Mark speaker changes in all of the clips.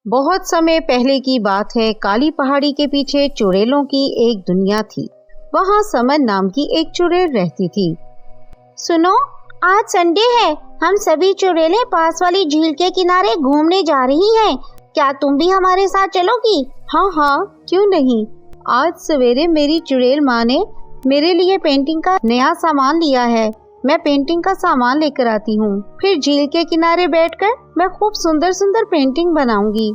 Speaker 1: बहुत समय पहले की बात है। काली पहाड़ी के पीछे चुड़ैलों की एक दुनिया थी। वहाँ समन नाम की एक चुड़ैल रहती थी।
Speaker 2: सुनो, आज संडे है, हम सभी चुड़ैलें पास वाली झील के किनारे घूमने जा रही हैं। क्या तुम भी हमारे साथ चलोगी?
Speaker 1: हाँ हाँ, क्यों नहीं। आज सवेरे मेरी चुड़ैल माँ ने मेरे लिए पेंटिंग का नया सामान लिया है। मैं पेंटिंग का सामान लेकर आती हूँ, फिर झील के किनारे बैठकर मैं खूब सुंदर सुंदर पेंटिंग बनाऊंगी।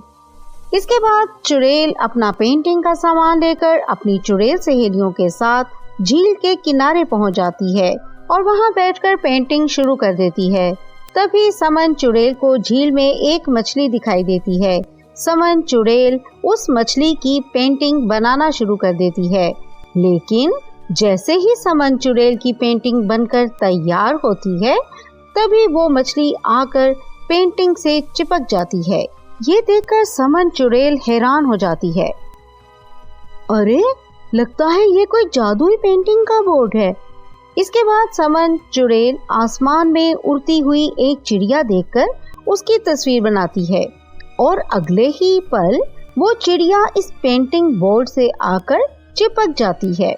Speaker 1: इसके बाद चुड़ैल अपना पेंटिंग का सामान लेकर अपनी चुड़ैल सहेलियों के साथ झील के किनारे पहुँच जाती है और वहाँ बैठकर पेंटिंग शुरू कर देती है। तभी समन चुड़ैल को झील में एक मछली दिखाई देती है। समन चुड़ैल उस मछली की पेंटिंग बनाना शुरू कर देती है, लेकिन जैसे ही समन चुड़ैल की पेंटिंग बनकर तैयार होती है, तभी वो मछली आकर पेंटिंग से चिपक जाती है। ये देखकर समन चुड़ैल हैरान हो जाती है। अरे, लगता है ये कोई जादुई पेंटिंग का बोर्ड है। इसके बाद समन चुड़ैल आसमान में उड़ती हुई एक चिड़िया देखकर उसकी तस्वीर बनाती है और अगले ही पल वो चिड़िया इस पेंटिंग बोर्ड से आकर चिपक जाती है।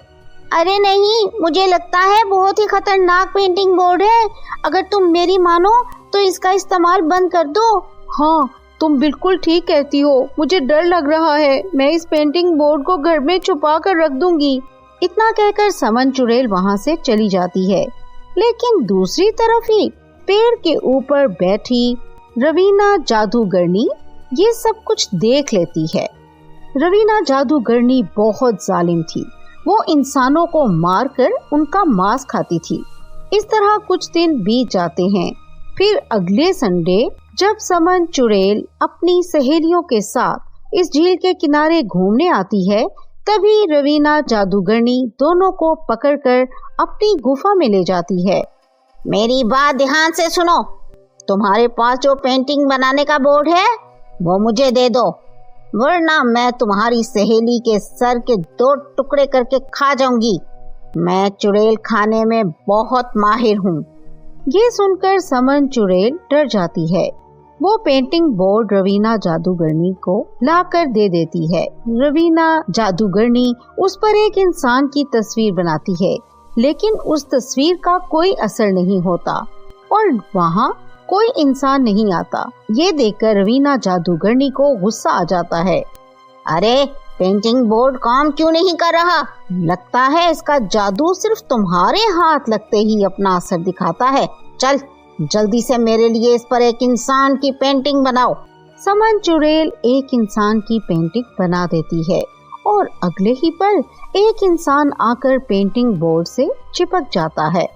Speaker 2: अरे नहीं, मुझे लगता है बहुत ही खतरनाक पेंटिंग बोर्ड है। अगर तुम मेरी मानो तो इसका इस्तेमाल बंद कर दो।
Speaker 1: हाँ, तुम बिल्कुल ठीक कहती हो। मुझे डर लग रहा है। मैं इस पेंटिंग बोर्ड को घर में छुपा कर रख दूंगी। इतना कहकर समन चुड़ैल वहाँ से चली जाती है। लेकिन दूसरी तरफ ही पेड़ के ऊपर बैठी रवीना जादूगरनी ये सब कुछ देख लेती है। रवीना जादूगरनी बहुत जालिम थी। वो इंसानों को मारकर उनका मांस खाती थी। इस तरह कुछ दिन बीत जाते हैं। फिर अगले संडे जब समन चुड़ैल अपनी सहेलियों के साथ इस झील के किनारे घूमने आती है, तभी रवीना जादूगरनी दोनों को पकड़कर अपनी गुफा में ले जाती है।
Speaker 2: मेरी बात ध्यान से सुनो। तुम्हारे पास जो पेंटिंग बनाने का बोर्ड है वो मुझे दे दो, वरना मैं तुम्हारी सहेली के सर के 2 टुकड़े करके खा जाऊंगी। मैं चुड़ैल खाने में बहुत माहिर हूँ।
Speaker 1: ये सुनकर समन चुड़ैल डर जाती है। वो पेंटिंग बोर्ड रवीना जादूगरनी को लाकर दे देती है। रवीना जादूगरनी उस पर एक इंसान की तस्वीर बनाती है, लेकिन उस तस्वीर का कोई असर नहीं होता और वहाँ कोई इंसान नहीं आता। ये देखकर रवीना जादूगरनी को गुस्सा आ जाता है।
Speaker 2: अरे, पेंटिंग बोर्ड काम क्यों नहीं कर रहा? लगता है इसका जादू सिर्फ तुम्हारे हाथ लगते ही अपना असर दिखाता है। चल, जल्दी से मेरे लिए इस पर एक इंसान की पेंटिंग बनाओ।
Speaker 1: समन चुड़ैल एक इंसान की पेंटिंग बना देती है और अगले ही पल एक इंसान आकर पेंटिंग बोर्ड से चिपक जाता है।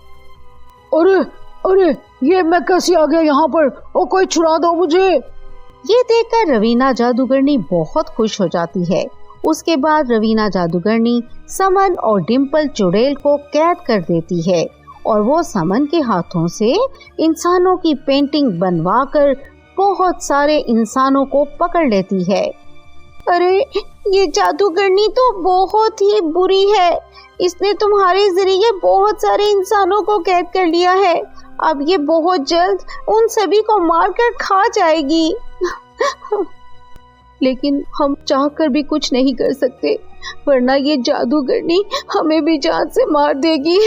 Speaker 1: अरे अरे, ये मैं कैसे आ गया यहाँ पर? ओ, कोई छुड़ा दो मुझे। ये देखकर रवीना जादूगरनी बहुत खुश हो जाती है। उसके बाद रवीना जादूगरनी समन और डिम्पल चुड़ैल को कैद कर देती है और वो समन के हाथों से इंसानों की पेंटिंग बनवाकर बहुत सारे इंसानों को पकड़ लेती है।
Speaker 2: अरे, ये जादूगरनी तो बहुत ही बुरी है। इसने तुम्हारे जरिए बहुत सारे इंसानों को कैद कर लिया है। अब ये बहुत जल्द उन सभी को मारकर खा जाएगी।
Speaker 1: लेकिन हम चाहकर भी कुछ नहीं कर सकते, वरना ये जादूगरनी हमें भी जान से मार देगी।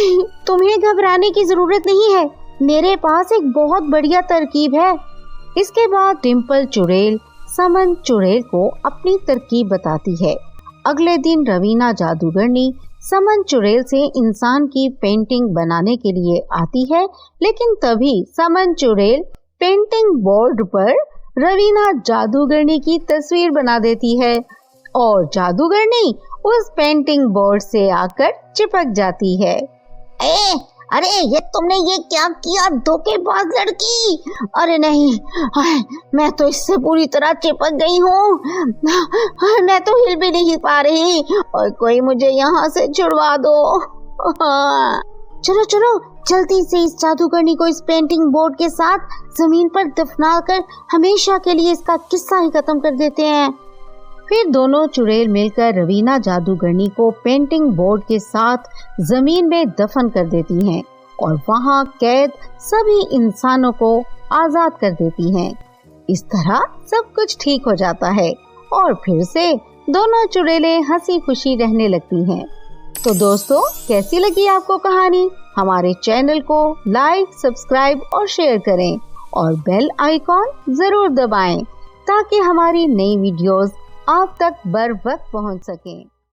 Speaker 2: तुम्हें घबराने की जरूरत नहीं है, मेरे पास एक बहुत बढ़िया तरकीब है।
Speaker 1: इसके बाद डिम्पल चुड़ैल समन चुड़ैल को अपनी तरकीब बताती है। अगले दिन रवीना जादूगरनी समन चुड़ैल से इंसान की पेंटिंग बनाने के लिए आती है, लेकिन तभी समन चुड़ैल पेंटिंग बोर्ड पर रवीना जादूगरनी की तस्वीर बना देती है और जादूगरनी उस पेंटिंग बोर्ड से आकर चिपक जाती है।
Speaker 2: अरे, ये तुमने ये क्या किया, धोखेबाज लड़की! अरे नहीं, मैं तो इससे पूरी तरह चिपक गई हूँ। मैं तो हिल भी नहीं पा रही और कोई मुझे यहाँ से छुड़वा दो। चलो चलो, जल्दी से इस जादूगरनी को इस पेंटिंग बोर्ड के साथ जमीन पर दफनाकर हमेशा के लिए इसका किस्सा ही खत्म कर देते हैं।
Speaker 1: फिर दोनों चुड़ैल मिलकर रवीना जादूगरनी को पेंटिंग बोर्ड के साथ जमीन में दफन कर देती हैं और वहां कैद सभी इंसानों को आजाद कर देती हैं। इस तरह सब कुछ ठीक हो जाता है और फिर से दोनों चुड़ैलें हंसी खुशी रहने लगती हैं। तो दोस्तों, कैसी लगी आपको कहानी? हमारे चैनल को लाइक, सब्सक्राइब और शेयर करें और बेल आइकॉन जरूर दबाएं ताकि हमारी नई वीडियोस आप तक बर वक्त पहुंच सकें।